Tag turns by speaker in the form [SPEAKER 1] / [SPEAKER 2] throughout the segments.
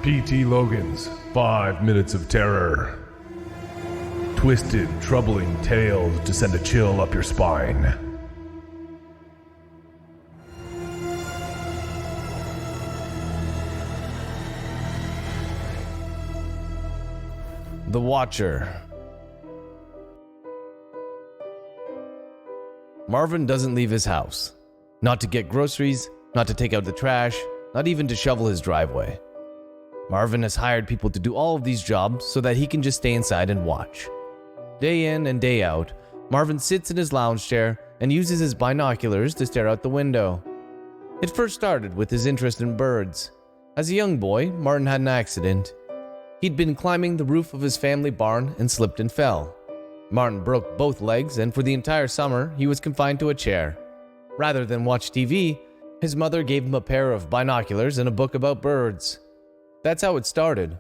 [SPEAKER 1] P.T. Logan's 5 Minutes of Terror. Twisted, troubling tales to send a chill up your spine.
[SPEAKER 2] The Watcher. Marvin doesn't leave his house. Not to get groceries, not to take out the trash, not even to shovel his driveway. Marvin has hired people to do all of these jobs so that he can just stay inside and watch. Day in and day out, Marvin sits in his lounge chair and uses his binoculars to stare out the window. It first started with his interest in birds. As a young boy, Martin had an accident. He'd been climbing the roof of his family barn and slipped and fell. Martin broke both legs, and for the entire summer, he was confined to a chair. Rather than watch TV, his mother gave him a pair of binoculars and a book about birds. That's how it started.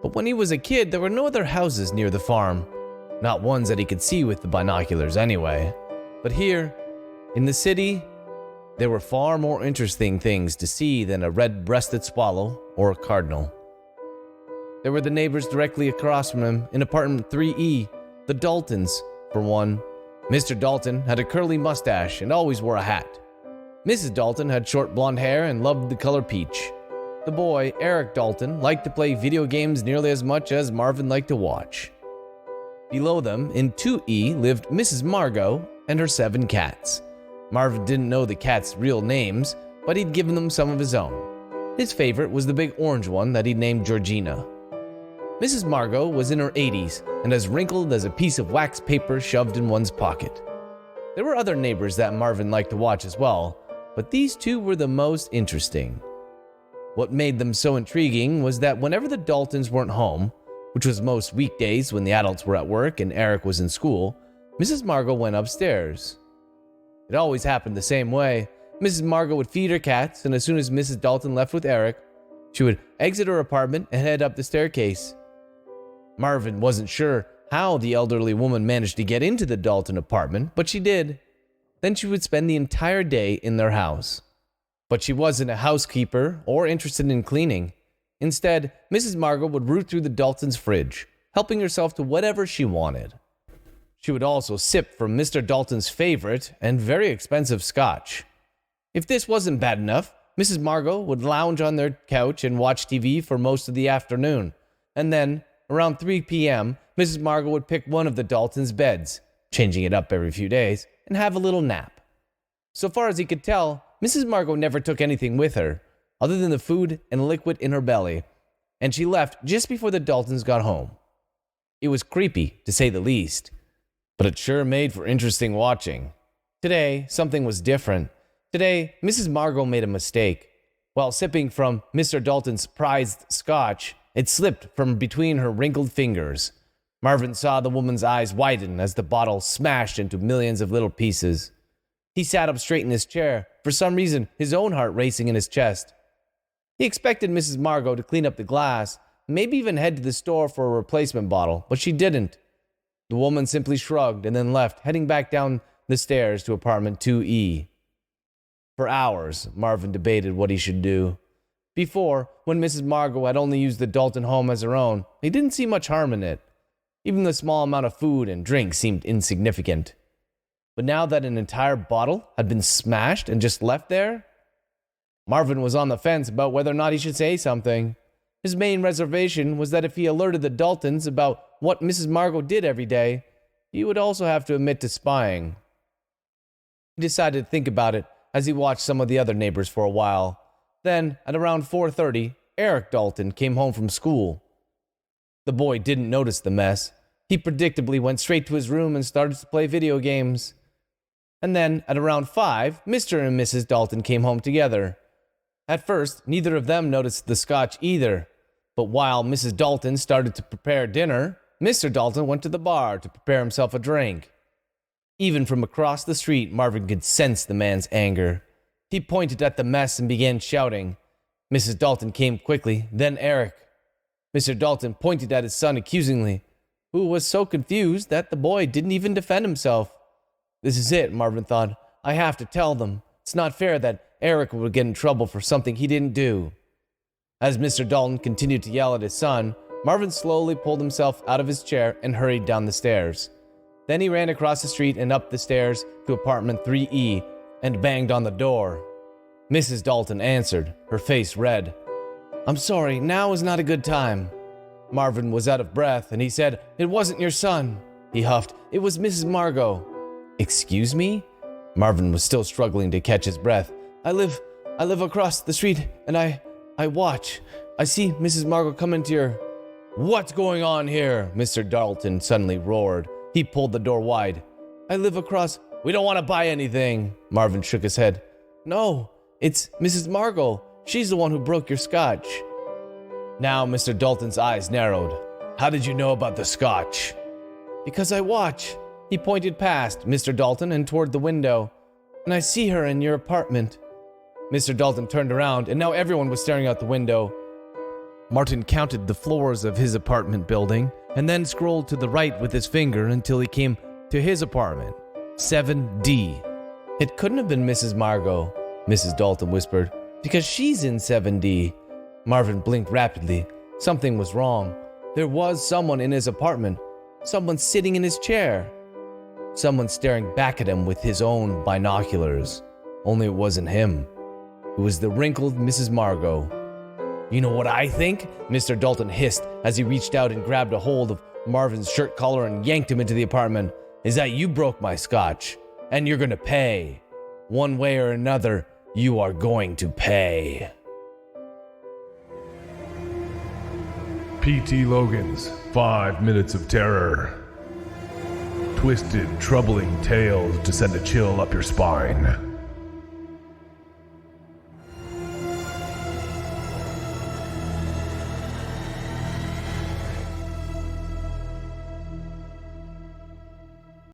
[SPEAKER 2] But when he was a kid, there were no other houses near the farm. Not ones that he could see with the binoculars anyway. But here, in the city, there were far more interesting things to see than a red-breasted swallow or a cardinal. There were the neighbors directly across from him in apartment 3E, the Daltons, for one. Mr. Dalton had a curly mustache and always wore a hat. Mrs. Dalton had short blonde hair and loved the color peach. The boy, Eric Dalton, liked to play video games nearly as much as Marvin liked to watch. Below them, in 2E, lived Mrs. Margot and her 7 cats. Marvin didn't know the cats' real names, but he'd given them some of his own. His favorite was the big orange one that he'd named Georgina. Mrs. Margot was in her 80s and as wrinkled as a piece of wax paper shoved in one's pocket. There were other neighbors that Marvin liked to watch as well, but these two were the most interesting. What made them so intriguing was that whenever the Daltons weren't home, which was most weekdays when the adults were at work and Eric was in school, Mrs. Margot went upstairs. It always happened the same way. Mrs. Margot would feed her cats, and as soon as Mrs. Dalton left with Eric, she would exit her apartment and head up the staircase. Marvin wasn't sure how the elderly woman managed to get into the Dalton apartment, but she did. Then she would spend the entire day in their house. But she wasn't a housekeeper or interested in cleaning. Instead, Mrs. Margot would root through the Daltons' fridge, helping herself to whatever she wanted. She would also sip from Mr. Dalton's favorite and very expensive scotch. If this wasn't bad enough, Mrs. Margot would lounge on their couch and watch TV for most of the afternoon. And then, around 3 p.m., Mrs. Margot would pick one of the Daltons' beds, changing it up every few days, and have a little nap. So far as he could tell, Mrs. Margot never took anything with her, other than the food and liquid in her belly, and she left just before the Daltons got home. It was creepy, to say the least, but it sure made for interesting watching. Today, something was different. Today, Mrs. Margot made a mistake. While sipping from Mr. Dalton's prized scotch, it slipped from between her wrinkled fingers. Marvin saw the woman's eyes widen as the bottle smashed into millions of little pieces. He sat up straight in his chair, for some reason his own heart racing in his chest. He expected Mrs. Margot to clean up the glass, maybe even head to the store for a replacement bottle, but she didn't. The woman simply shrugged and then left, heading back down the stairs to apartment 2E. For hours, Marvin debated what he should do. Before, when Mrs. Margot had only used the Dalton home as her own, he didn't see much harm in it. Even the small amount of food and drink seemed insignificant. But now that an entire bottle had been smashed and just left there, Marvin was on the fence about whether or not he should say something. His main reservation was that if he alerted the Daltons about what Mrs. Margot did every day, he would also have to admit to spying. He decided to think about it as he watched some of the other neighbors for a while. Then, at around 4:30, Eric Dalton came home from school. The boy didn't notice the mess. He predictably went straight to his room and started to play video games. And then, at around 5, Mr. and Mrs. Dalton came home together. At first, neither of them noticed the scotch either. But while Mrs. Dalton started to prepare dinner, Mr. Dalton went to the bar to prepare himself a drink. Even from across the street, Marvin could sense the man's anger. He pointed at the mess and began shouting. Mrs. Dalton came quickly, then Eric. Mr. Dalton pointed at his son accusingly, who was so confused that the boy didn't even defend himself. This is it, Marvin thought. I have to tell them. It's not fair that Eric would get in trouble for something he didn't do. As Mr. Dalton continued to yell at his son, Marvin slowly pulled himself out of his chair and hurried down the stairs. Then he ran across the street and up the stairs to apartment 3E and banged on the door. Mrs. Dalton answered, her face red. "I'm sorry, now is not a good time." Marvin was out of breath and he said, "It wasn't your son." He huffed, "It was Mrs. Margot." "Excuse me?" Marvin was still struggling to catch his breath. I live across the street and I watch. I see Mrs. Margot come into your..." "What's going on here?" Mr. Dalton suddenly roared. He pulled the door wide. "I live across..." "We don't want to buy anything." Marvin shook his head. "No, it's Mrs. Margot. She's the one who broke your scotch." Now Mr. Dalton's eyes narrowed. "How did you know about the scotch?" "Because I watch." He pointed past Mr. Dalton and toward the window. "And I see her in your apartment." Mr. Dalton turned around, and now everyone was staring out the window. Martin counted the floors of his apartment building, and then scrolled to the right with his finger until he came to his apartment, 7D. "It couldn't have been Mrs. Margot," Mrs. Dalton whispered, "because she's in 7D. Marvin blinked rapidly. Something was wrong. There was someone in his apartment. Someone sitting in his chair. Someone staring back at him with his own binoculars. Only it wasn't him. It was the wrinkled Mrs. Margot. "You know what I think?" Mr. Dalton hissed as he reached out and grabbed a hold of Marvin's shirt collar and yanked him into the apartment. "Is that you broke my scotch? And you're gonna pay. One way or another, you are going to pay."
[SPEAKER 1] P.T. Logan's 5 Minutes of Terror. Twisted, troubling tales to send a chill up your spine.